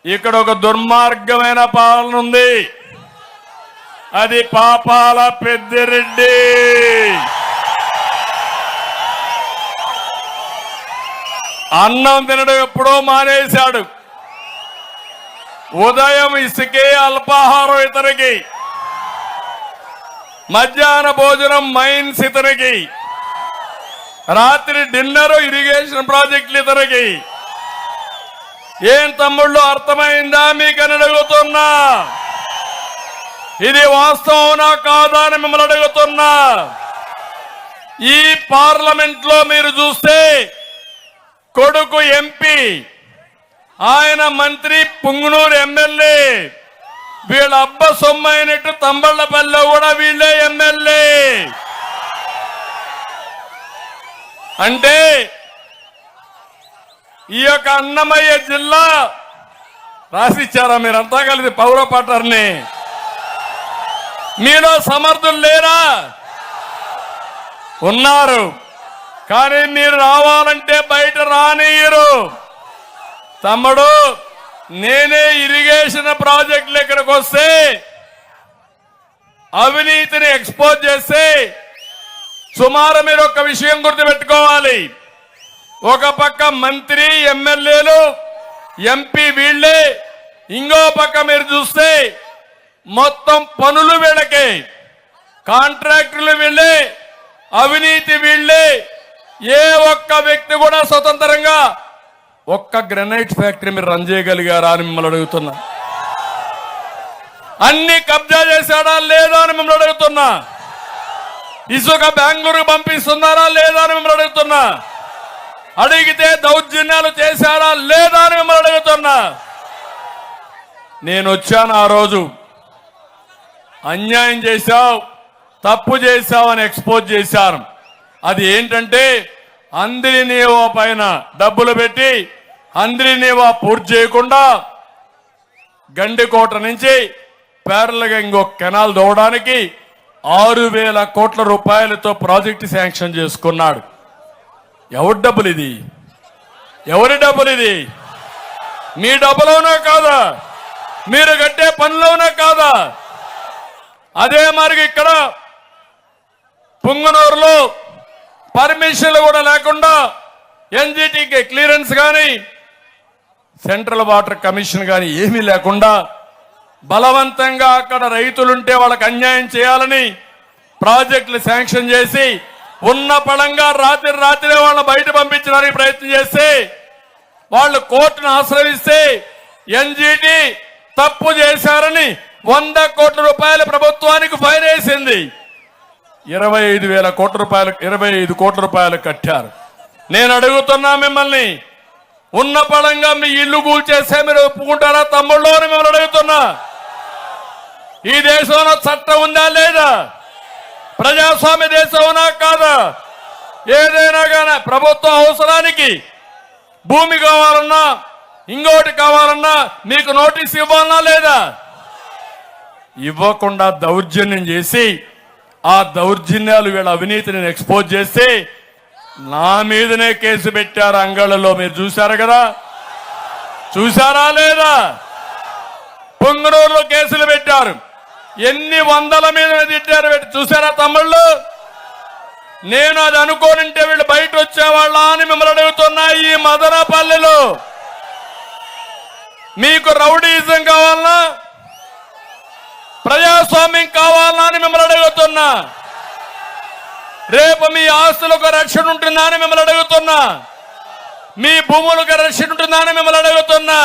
ఇక్కడ ఒక దుర్మార్గమైన పాలన ఉంది. అది పాపాల పెద్దిరెడ్డి. అన్నం తినడం ఎప్పుడో మానేశాడు. ఉదయం ఇసుకే అల్పాహారం ఇతనికి, మధ్యాహ్న భోజనం మైన్స్ ఇతనికి, రాత్రి డిన్నర్ ఇరిగేషన్ ప్రాజెక్టులు ఇతనికి. ఏం తమ్ముళ్ళు అర్థమైందా మీకని అడుగుతున్నా. ఇది వాస్తవనా కాదా అని మిమ్మల్ని అడుగుతున్నా. ఈ పార్లమెంట్ లో మీరు చూస్తే కొడుకు ఎంపీ, ఆయన మంత్రి, పుంగనూరు ఎమ్మెల్యే, వీళ్ళ అబ్బ సొమ్మైనట్టు తంబళ్లపల్లిలో కూడా వీళ్ళే ఎమ్మెల్యే. అంటే ఈ యొక్క అన్నమయ్య జిల్లా రాసిచ్చారా మీరంతా కలిసి పౌర పట్టర్ని? మీలో సమర్థులు లేరా? ఉన్నారు, కానీ మీరు రావాలంటే బయట రానియరు. తమ్ముడు, నేనే ఇరిగేషన్ ప్రాజెక్టులు ఇక్కడికి వస్తే అవినీతిని ఎక్స్పోజ్ చేస్తే సుమారు మీరు ఒక విషయం గుర్తుపెట్టుకోవాలి. ఒక పక్క మంత్రి, ఎమ్మెల్యేలు, ఎంపీ వీళ్ళే, ఇంకో పక్క మీరు చూస్తే మొత్తం పనులు వీళ్ళకే, కాంట్రాక్టులు వీళ్ళే, అవినీతి వీళ్ళే. ఏ ఒక్క వ్యక్తి కూడా స్వతంత్రంగా ఒక్క గ్రెనైట్ ఫ్యాక్టరీ మీరు రన్ చేయగలిగారా అని మిమ్మల్ని అడుగుతున్నా. అన్ని కబ్జా చేశాడా లేదా అని మిమ్మల్ని అడుగుతున్నా. ఇసుక బెంగళూరు పంపిస్తున్నారా లేదా అని మిమ్మల్ని అడుగుతున్నా. అడిగితే దౌర్జన్యాలు చేశారా లేదా అని మిమ్మల్ని అడుగుతున్నా. నేను వచ్చాను ఆ రోజు, అన్యాయం చేశావు, తప్పు చేశావు అని ఎక్స్పోజ్ చేశాను. అది ఏంటంటే అంద్రినీవా పైన డబ్బులు పెట్టి అంద్రినీవా పూర్తి చేయకుండా గండికోట నుంచి పేర్లగా ఇంకొక కెనాల్ దోవడానికి 6,000 కోట్ల రూపాయలతో ప్రాజెక్టు శాంక్షన్ చేసుకున్నాడు. ఎవరి డబ్బులు ఇది? ఎవరి డబ్బులు ఇది? మీ డబ్బులోనా కాదా? మీరు కట్టే పనులోనా కాదా? అదే మరి ఇక్కడ పుంగనూరులో పర్మిషన్లు కూడా లేకుండా ఎన్జిటికి క్లియరెన్స్ కానీ సెంట్రల్ వాటర్ కమిషన్ కానీ ఏమీ లేకుండా బలవంతంగా అక్కడ రైతులుంటే వాళ్ళకి అన్యాయం చేయాలని ప్రాజెక్టులు శాంక్షన్ చేసి ఉన్న పళంగా రాత్రి వాళ్ళని బయట పంపించడానికి ప్రయత్నం చేస్తే వాళ్ళు కోర్టును ఆశ్రయిస్తే ఎన్జిటి తప్పు చేశారని 100 కోట్ల రూపాయల ప్రభుత్వానికి ఫైన్ వేసింది. 25,000 కోట్ల రూపాయలు, 25 కోట్ల రూపాయలు కట్టారు. నేను అడుగుతున్నా మిమ్మల్ని, ఉన్న పళంగా మీ ఇల్లు కూల్చేస్తే మీరు ఒప్పుకుంటారా తమ్ముళ్ళు అని మిమ్మల్ని అడుగుతున్నా. ఈ దేశంలో చట్టం ఉందా లేదా? ప్రజాస్వామ్య దేశంనా కాదా? ఏదైనా కానీ ప్రభుత్వ అవసరానికి భూమి కావాలన్నా ఇంకోటి కావాలన్నా మీకు నోటీస్ ఇవ్వాలన్నా లేదా? ఇవ్వకుండా దౌర్జన్యం చేసి ఆ దౌర్జన్యాలు వీళ్ళ అవినీతిని ఎక్స్పోజ్ చేస్తే నా మీదనే కేసు పెట్టారు అంగళ్ళలో. మీరు చూశారు కదా, చూశారా లేదా? పొంగనూరులో కేసులు పెట్టారు. ఎన్ని వందల మీద తిట్టారు, చూసారా తమ్ముళ్ళు? నేను అది అనుకోనింటే వీళ్ళు బయట వచ్చేవాళ్ళ అని మిమ్మల్ని అడుగుతున్నా. ఈ మదనపల్లిలో మీకు రౌడీయిజం కావాలన్నా, ప్రజాస్వామ్యం కావాలన్నా అని మిమ్మల్ని అడుగుతున్నా. రేపు మీ ఆస్తులకు రక్షణ ఉంటుందా అని మిమ్మల్ని అడుగుతున్నా. మీ భూములకు రక్షణ ఉంటుందా అని మిమ్మల్ని అడుగుతున్నా.